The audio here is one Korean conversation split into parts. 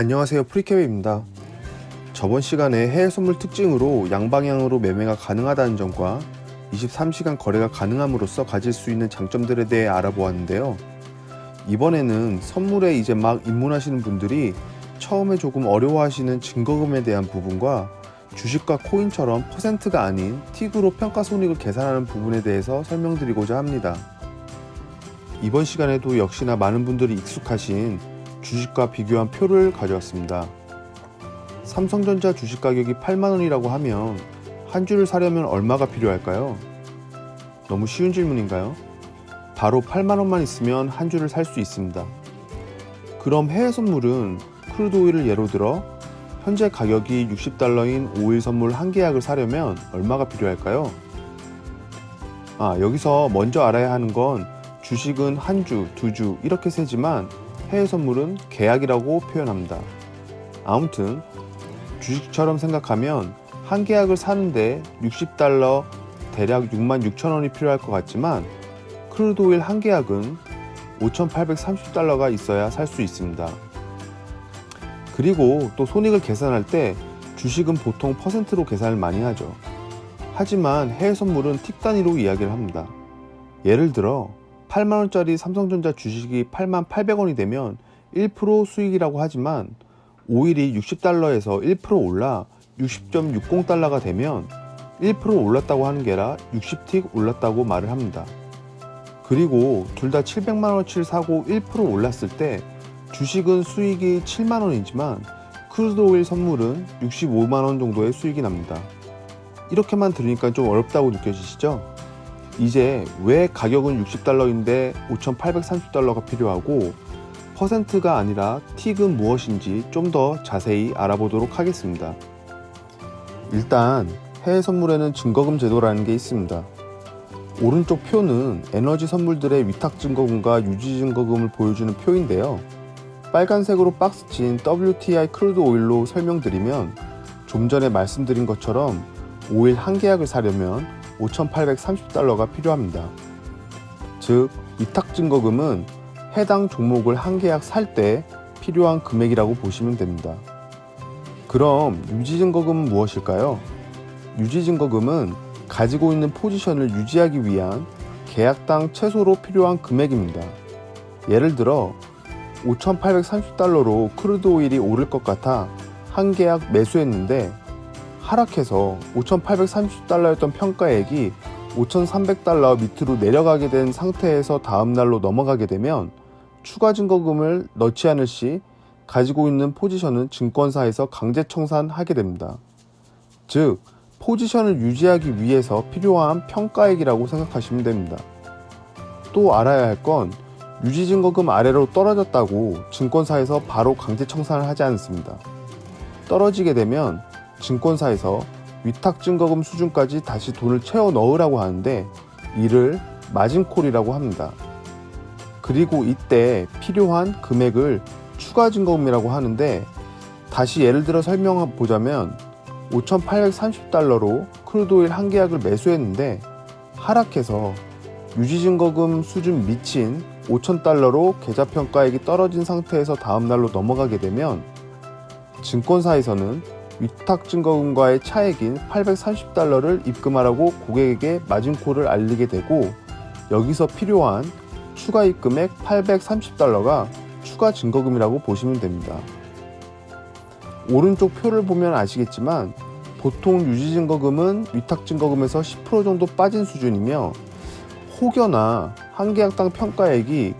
안녕하세요, 프리캡입니다. 저번 시간에 해외 선물 특징으로 양방향으로 매매가 가능하다는 점과 23시간 거래가 가능함으로써 가질 수 있는 장점들에 대해 알아보았는데요. 이번에는 선물에 이제 막 입문하시는 분들이 처음에 조금 어려워하시는 증거금에 대한 부분과 주식과 코인처럼 퍼센트가 아닌 틱으로 평가손익을 계산하는 부분에 대해서 설명드리고자 합니다. 이번 시간에도 역시나 많은 분들이 익숙하신 주식과 비교한 표를 가져왔습니다. 삼성전자 주식 가격이 8만원이라고 하면 한 주를 사려면 얼마가 필요할까요? 너무 쉬운 질문인가요? 바로 8만원만 있으면 한 주를 살 수 있습니다. 그럼 해외 선물은 크루드 오일을 예로 들어 현재 가격이 $60인 오일 선물 한 계약을 사려면 얼마가 필요할까요? 여기서 먼저 알아야 하는 건 주식은 한 주, 두 주 이렇게 세지만 해외 선물은 계약이라고 표현합니다. 아무튼 주식처럼 생각하면 한 계약을 사는데 $60 대략 66,000원이 필요할 것 같지만 크루드 오일 한 계약은 $5,830가 있어야 살 수 있습니다. 그리고 또 손익을 계산할 때 주식은 보통 퍼센트로 계산을 많이 하죠. 하지만 해외 선물은 틱 단위로 이야기를 합니다. 예를 들어 8만원짜리 삼성전자 주식이 88,800원이 되면 1% 수익이라고 하지만 오일이 $60에서 1% 올라 $60.60가 되면 1% 올랐다고 하는 게 아니라 60틱 올랐다고 말을 합니다. 그리고 둘 다 700만원어치를 사고 1% 올랐을 때 주식은 수익이 7만원이지만 크루드 오일 선물은 65만원 정도의 수익이 납니다. 이렇게만 들으니까 좀 어렵다고 느껴지시죠? 이제 왜 가격은 $60인데 $5,830가 필요하고 퍼센트가 아니라 틱은 무엇인지 좀 더 자세히 알아보도록 하겠습니다. 일단 해외 선물에는 증거금 제도라는 게 있습니다. 오른쪽 표는 에너지 선물들의 위탁 증거금과 유지 증거금을 보여주는 표인데요. 빨간색으로 박스친 WTI 크루드 오일로 설명드리면 좀 전에 말씀드린 것처럼 오일 한 계약을 사려면 $5,830가 필요합니다. 즉 위탁 증거금은 해당 종목을 한 계약 살 때 필요한 금액이라고 보시면 됩니다. 그럼 유지 증거금은 무엇일까요? 유지 증거금은 가지고 있는 포지션을 유지하기 위한 계약당 최소로 필요한 금액입니다. 예를 들어 $5,830로 크루드 오일이 오를 것 같아 한 계약 매수했는데 하락해서 $5,830였던 평가액이 $5,300 밑으로 내려가게 된 상태에서 다음날로 넘어가게 되면 추가 증거금을 넣지 않을 시 가지고 있는 포지션은 증권사에서 강제 청산하게 됩니다. 즉 포지션을 유지하기 위해서 필요한 평가액이라고 생각하시면 됩니다. 또 알아야 할 건 유지 증거금 아래로 떨어졌다고 증권사에서 바로 강제 청산을 하지 않습니다. 떨어지게 되면 증권사에서 위탁 증거금 수준까지 다시 돈을 채워 넣으라고 하는데 이를 마진콜이라고 합니다. 그리고 이때 필요한 금액을 추가 증거금이라고 하는데 다시 예를 들어 설명해 보자면 $5,830로 크루드 오일 한 계약을 매수했는데 하락해서 유지 증거금 수준 미친 $5,000로 계좌평가액이 떨어진 상태에서 다음날로 넘어가게 되면 증권사에서는 위탁 증거금과의 차액인 $830를 입금하라고 고객에게 마진콜을 알리게 되고 여기서 필요한 추가 입금액 $830가 추가 증거금이라고 보시면 됩니다. 오른쪽 표를 보면 아시겠지만 보통 유지 증거금은 위탁 증거금에서 10% 정도 빠진 수준이며 혹여나 한 계약당 평가액이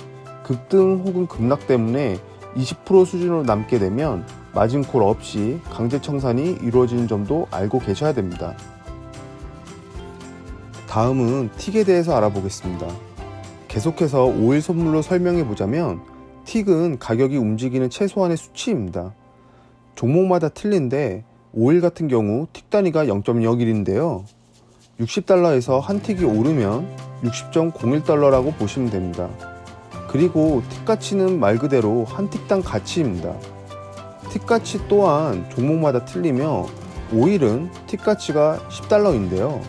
급등 혹은 급락 때문에 20% 수준으로 남게 되면 마진콜 없이 강제 청산이 이루어지는 점도 알고 계셔야 됩니다. 다음은 틱에 대해서 알아보겠습니다. 계속해서 오일 선물로 설명해 보자면 틱은 가격이 움직이는 최소한의 수치입니다. 종목마다 틀린데 오일 같은 경우 틱 단위가 0.01인데요. $60에서 한 틱이 오르면 $60.01라고 보시면 됩니다. 그리고 틱 가치는 말 그대로 한 틱당 가치입니다. 틱 가치 또한 종목마다 틀리며 오일은 틱 가치가 $10인데요.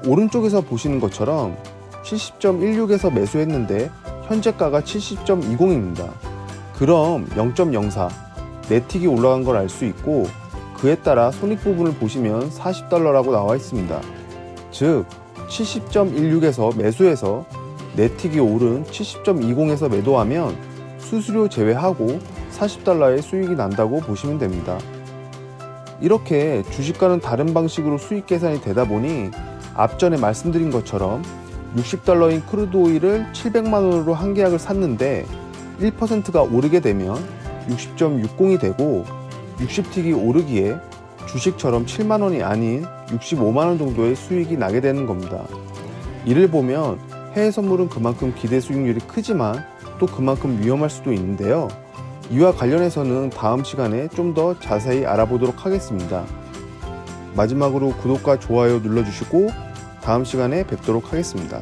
오른쪽에서 보시는 것처럼 70.16에서 매수했는데 현재가가 70.20입니다. 그럼 0.04, 네틱이 올라간 걸 알 수 있고 그에 따라 손익 부분을 보시면 $40라고 나와 있습니다. 즉 70.16에서 매수해서 네틱이 오른 70.20에서 매도하면 수수료 제외하고 $40의 수익이 난다고 보시면 됩니다. 이렇게 주식과는 다른 방식으로 수익 계산이 되다 보니 앞전에 말씀드린 것처럼 $60인 크루드 오일을 700만원으로 한 계약을 샀는데 1%가 오르게 되면 60.60이 되고 60틱이 오르기에 주식처럼 7만원이 아닌 65만원 정도의 수익이 나게 되는 겁니다. 이를 보면 해외 선물은 그만큼 기대 수익률이 크지만 또 그만큼 위험할 수도 있는데요. 이와 관련해서는 다음 시간에 좀 더 자세히 알아보도록 하겠습니다. 마지막으로 구독과 좋아요 눌러주시고 다음 시간에 뵙도록 하겠습니다.